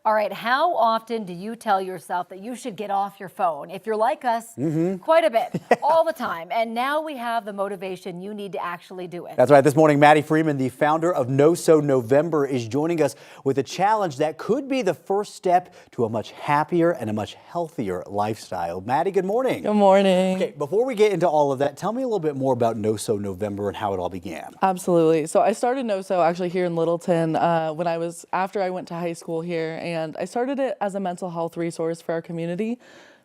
All right, how often do you tell yourself that you should get off your phone? If you're like us, quite a bit, all the time. And now we have the motivation you need to actually do it. That's right. This morning, Maddie Freeman, the founder of No So November, is joining us with a challenge that could be the first step to a much happier and a much healthier lifestyle. Maddie, good morning. Good morning. Okay, before we get into all of that, tell me a little bit more about No So November and how it all began. Absolutely. So I started No So actually here in Littleton after I went to high school here, and I started it as a mental health resource for our community,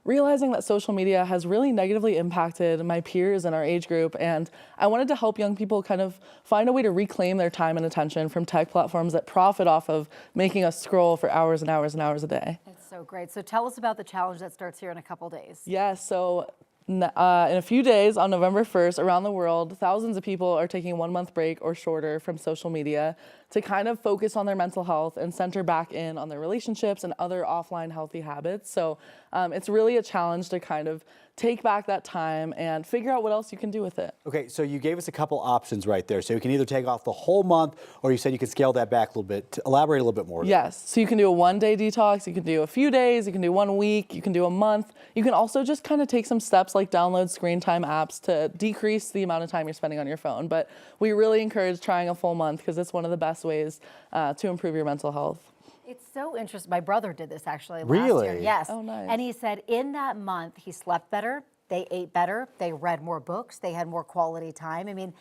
realizing that social media has really negatively impacted my peers in our age group, and I wanted to help young people kind of find a way to reclaim their time and attention from tech platforms that profit off of making us scroll for hours and hours and hours a day. It's so great. So tell us about the challenge that starts here in a couple days. Yes, so in a few days on November 1st around the world, thousands of people are taking a 1-month break or shorter from social media to kind of focus on their mental health and center back in on their relationships and other offline healthy habits. So it's really a challenge to kind of take back that time and figure out what else you can do with it. Okay, so you gave us a couple options right there. So you can either take off the whole month, or you said you could scale that back a little bit. Elaborate a little bit more. Yes, so you can do a 1-day detox, you can do a few days, you can do 1 week, you can do a month. You can also just kind of take some steps like download screen time apps to decrease the amount of time you're spending on your phone. But we really encourage trying a full month because it's one of the best ways to improve your mental health. It's so interesting. My brother did this actually last Really? year. Yes. Oh, nice. And he said in that month he slept better, they ate better, they read more books, they had more quality time. I mean,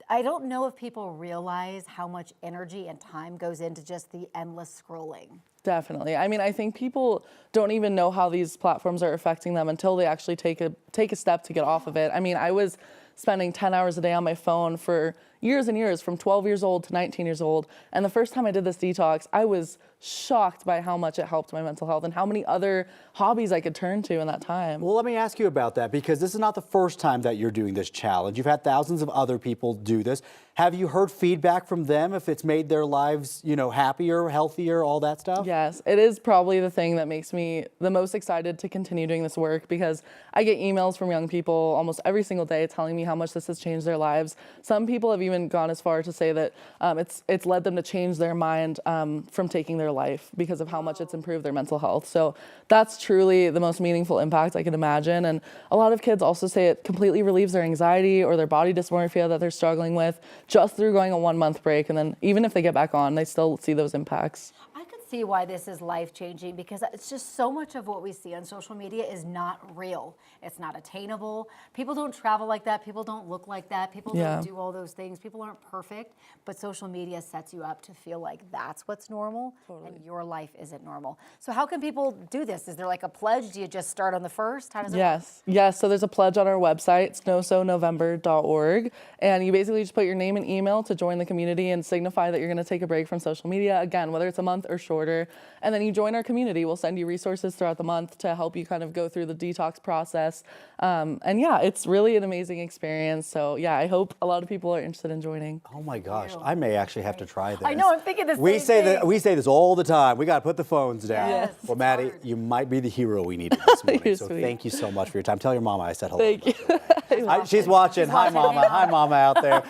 I don't know if people realize how much energy and time goes into just the endless scrolling. Definitely. I mean, I think people don't even know how these platforms are affecting them until they actually take a step to get off of it. I mean, I was spending 10 hours a day on my phone for years and years, from 12 years old to 19 years old. And the first time I did this detox, I was shocked by how much it helped my mental health and how many other hobbies I could turn to in that time. Well, let me ask you about that, because this is not the first time that you're doing this challenge. You've had thousands of other people do this. Have you heard feedback from them if it's made their lives, happier, healthier, all that stuff? Yes, it is probably the thing that makes me the most excited to continue doing this work, because I get emails from young people almost every single day telling me how much this has changed their lives. Some people have even gone as far to say that it's led them to change their mind from taking their life because of how much it's improved their mental health. So that's truly the most meaningful impact I can imagine. And a lot of kids also say it completely relieves their anxiety or their body dysmorphia that they're struggling with just through going a 1-month break. And then even if they get back on, they still see those impacts. I could see why this is life-changing, because it's just so much of what we see on social media is not real. It's not attainable. People don't travel like that. People don't look like that. People don't do all those things. People aren't perfect, but social media sets you up to feel like that's what's normal, and your life isn't normal. So how can people do this? Is there like a pledge? Do you just start on the 1st? How does it work? Yes. So there's a pledge on our website, it's nosonovember.org, and you basically just put your name and email to join the community and signify that you're going to take a break from social media, again, whether it's a month or shorter, and then you join our community. We'll send you resources throughout the month to help you kind of go through the detox process. And yeah, it's really an amazing experience. So yeah, I hope a lot of people are interested in joining. Oh my gosh, I may actually have to try this. I know, I'm thinking the We same thing. we say this all the time. We got to put the phones down. Yes, Well, Maddie, you might be the hero we needed this morning. You're So sweet. thank you so much for your time. Tell your mama I said hello. Thank you. She's watching. Hi, Mama. Hi, Mama out there.